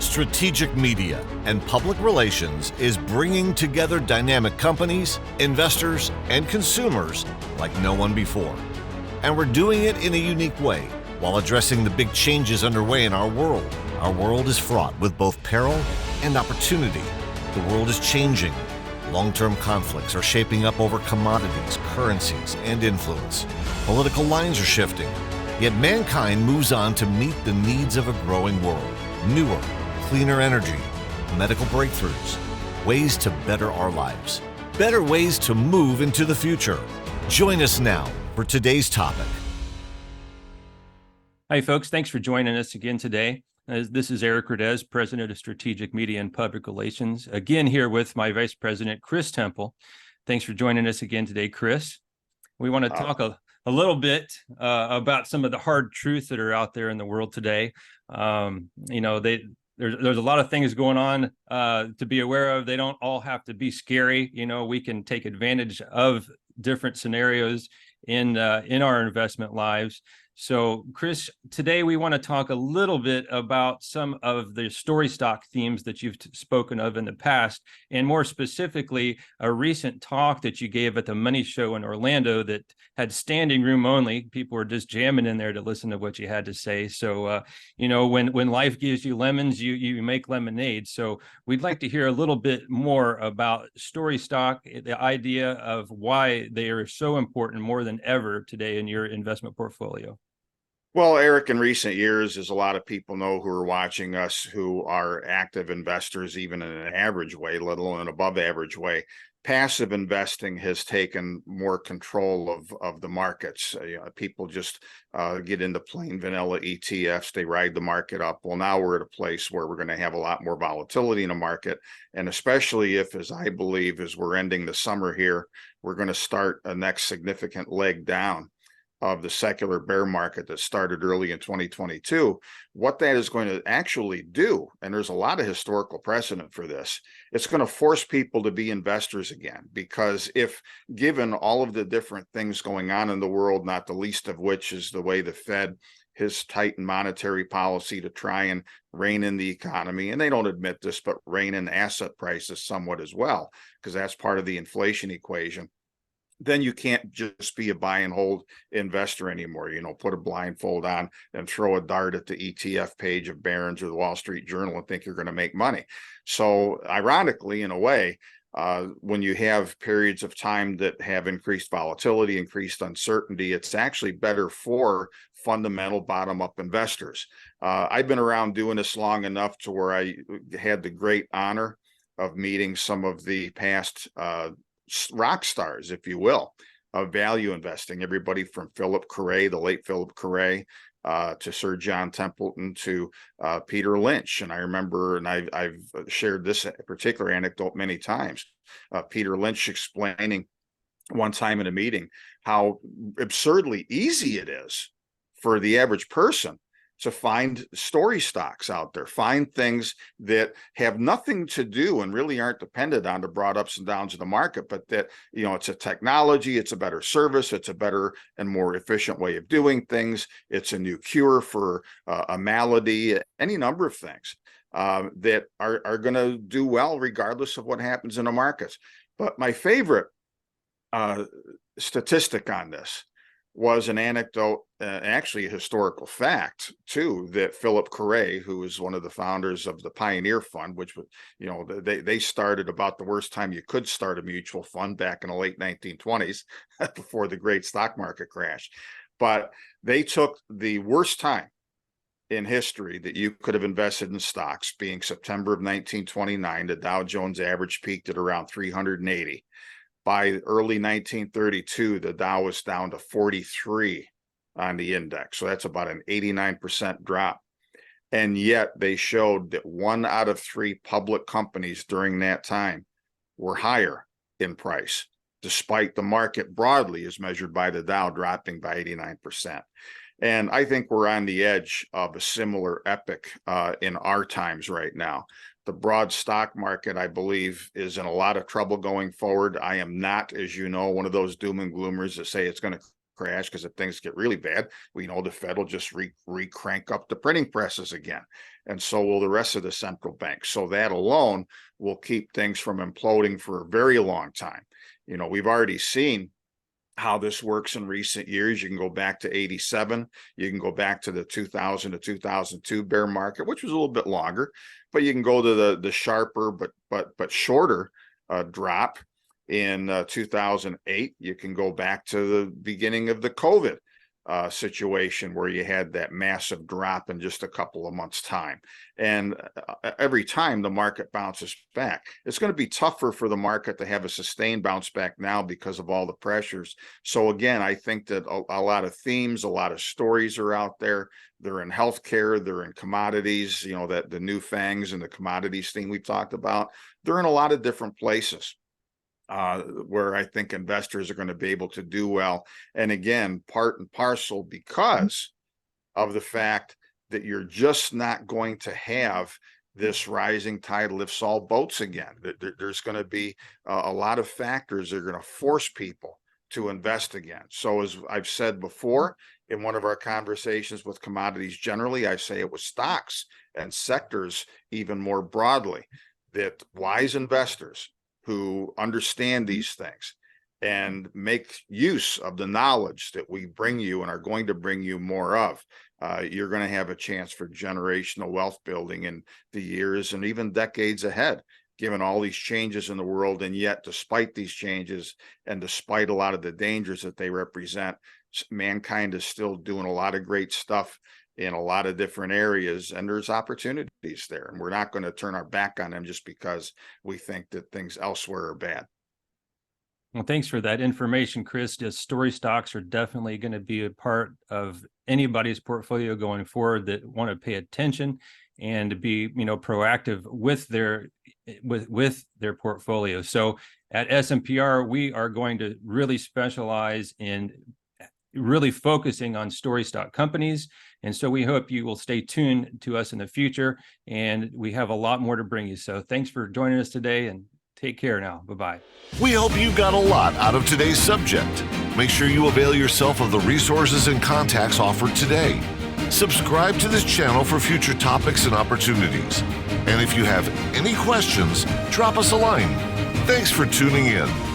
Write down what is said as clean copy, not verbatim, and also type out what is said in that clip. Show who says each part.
Speaker 1: Strategic media and public relations is bringing together dynamic companies, investors, and consumers like no one before. And we're doing it in a unique way while addressing the big changes underway in our world. Our world is fraught with both peril and opportunity. The world is changing. Long-term conflicts are shaping up over commodities, currencies, and influence. Political lines are shifting. Yet mankind moves on to meet the needs of a growing world. Newer, cleaner energy, medical breakthroughs, ways to better our lives, better ways to move into the future. Join us now for today's topic.
Speaker 2: Hi, folks. Thanks for joining us again today. This is Eric Radez, President of Strategic Media and Public Relations, again here with my Vice President, Chris Temple. Thanks for joining us again today, Chris. We want to talk a little bit about some of the hard truths that are out there in the world today. There's a lot of things going on to be aware of. They don't all have to be scary. We can take advantage of different scenarios in our investment lives. So, Chris, today we want to talk a little bit about some of the story stock themes that you've spoken of in the past, and more specifically, a recent talk that you gave at the Money Show in Orlando that had standing room only. People were just jamming in there to listen to what you had to say. So, when life gives you lemons, you make lemonade. So we'd like to hear a little bit more about story stock, the idea of why they are so important more than ever today in your investment portfolio.
Speaker 3: Well, Eric, in recent years, as a lot of people know who are watching us, who are active investors, even in an average way, let alone an above average way, passive investing has taken more control of the markets. People just get into plain vanilla ETFs. They ride the market up. Well, now we're at a place where we're going to have a lot more volatility in the market. And especially if, as I believe, as we're ending the summer here, we're going to start a next significant leg down of the secular bear market that started early in 2022, what that is going to actually do, and there's a lot of historical precedent for this, it's going to force people to be investors again. Because if given all of the different things going on in the world, not the least of which is the way the Fed has tightened monetary policy to try and rein in the economy, and they don't admit this, but rein in asset prices somewhat as well, because that's part of the inflation equation, then you can't just be a buy and hold investor anymore. Put a blindfold on and throw a dart at the ETF page of Barron's or the Wall Street Journal and think you're going to make money. So ironically, in a way, when you have periods of time that have increased volatility, increased uncertainty, it's actually better for fundamental bottom-up investors. I've been around doing this long enough to where I had the great honor of meeting some of the past rock stars, if you will, of value investing. Everybody from Philip Carre, the late Philip Carre, to Sir John Templeton, to Peter Lynch. And I remember, and I've shared this particular anecdote many times, Peter Lynch explaining one time in a meeting how absurdly easy it is for the average person to find story stocks out there, find things that have nothing to do and really aren't dependent on the broad ups and downs of the market, but that, it's a technology, it's a better service, it's a better and more efficient way of doing things, it's a new cure for a malady, any number of things that are going to do well regardless of what happens in the markets. But my favorite statistic on this was an anecdote, actually a historical fact too, that Philip Carre, who was one of the founders of the Pioneer Fund, which was, they started about the worst time you could start a mutual fund back in the late 1920s, before the great stock market crash. But they took the worst time in history that you could have invested in stocks, being September of 1929. The Dow Jones average peaked at around 380. By early 1932, the Dow was down to 43 on the index. So that's about an 89% drop. And yet they showed that 1 out of 3 public companies during that time were higher in price, despite the market broadly, as measured by the Dow, dropping by 89%. And I think we're on the edge of a similar epic in our times right now. The broad stock market, I believe, is in a lot of trouble going forward. I am not, as you know, one of those doom and gloomers that say it's going to crash, because if things get really bad, we know the Fed will just re-crank up the printing presses again. and so will the rest of the central banks. So that alone will keep things from imploding for a very long time. You know, we've already seen how this works in recent years. You can go back to 87. You can go back to the 2000 to 2002 bear market, which was a little bit longer, but you can go to the sharper but shorter drop in 2008. You can go back to the beginning of the COVID situation where you had that massive drop in just a couple of months' time. And every time the market bounces back, it's going to be tougher for the market to have a sustained bounce back now because of all the pressures. So again, I think that a lot of themes, a lot of stories are out there. They're in healthcare, they're in commodities, you know, that the new fangs and the commodities theme we talked about, they're in a lot of different places. Where I think investors are going to be able to do well. And again, part and parcel because of the fact that you're just not going to have this rising tide lifts all boats again. There's going to be a lot of factors that are going to force people to invest again. So as I've said before, in one of our conversations with commodities generally, I say it was stocks and sectors even more broadly, that wise investors who understand these things and make use of the knowledge that we bring you and are going to bring you more of, you're going to have a chance for generational wealth building in the years and even decades ahead, given all these changes in the world. And yet, despite these changes and despite a lot of the dangers that they represent, mankind is still doing a lot of great stuff in a lot of different areas, and there's opportunities there, and we're not going to turn our back on them just because we think that things elsewhere are bad.
Speaker 2: Well, thanks for that information, Chris. Just story stocks are definitely going to be a part of anybody's portfolio going forward that want to pay attention and to be, you know, proactive with their portfolio. So at SMPR, we are going to really specialize in really focusing on story stock companies. And so we hope you will stay tuned to us in the future, and we have a lot more to bring you. So thanks for joining us today, and take care now. Bye-bye.
Speaker 1: We hope you got a lot out of today's subject. Make sure you avail yourself of the resources and contacts offered today. Subscribe to this channel for future topics and opportunities. And if you have any questions, drop us a line. Thanks for tuning in.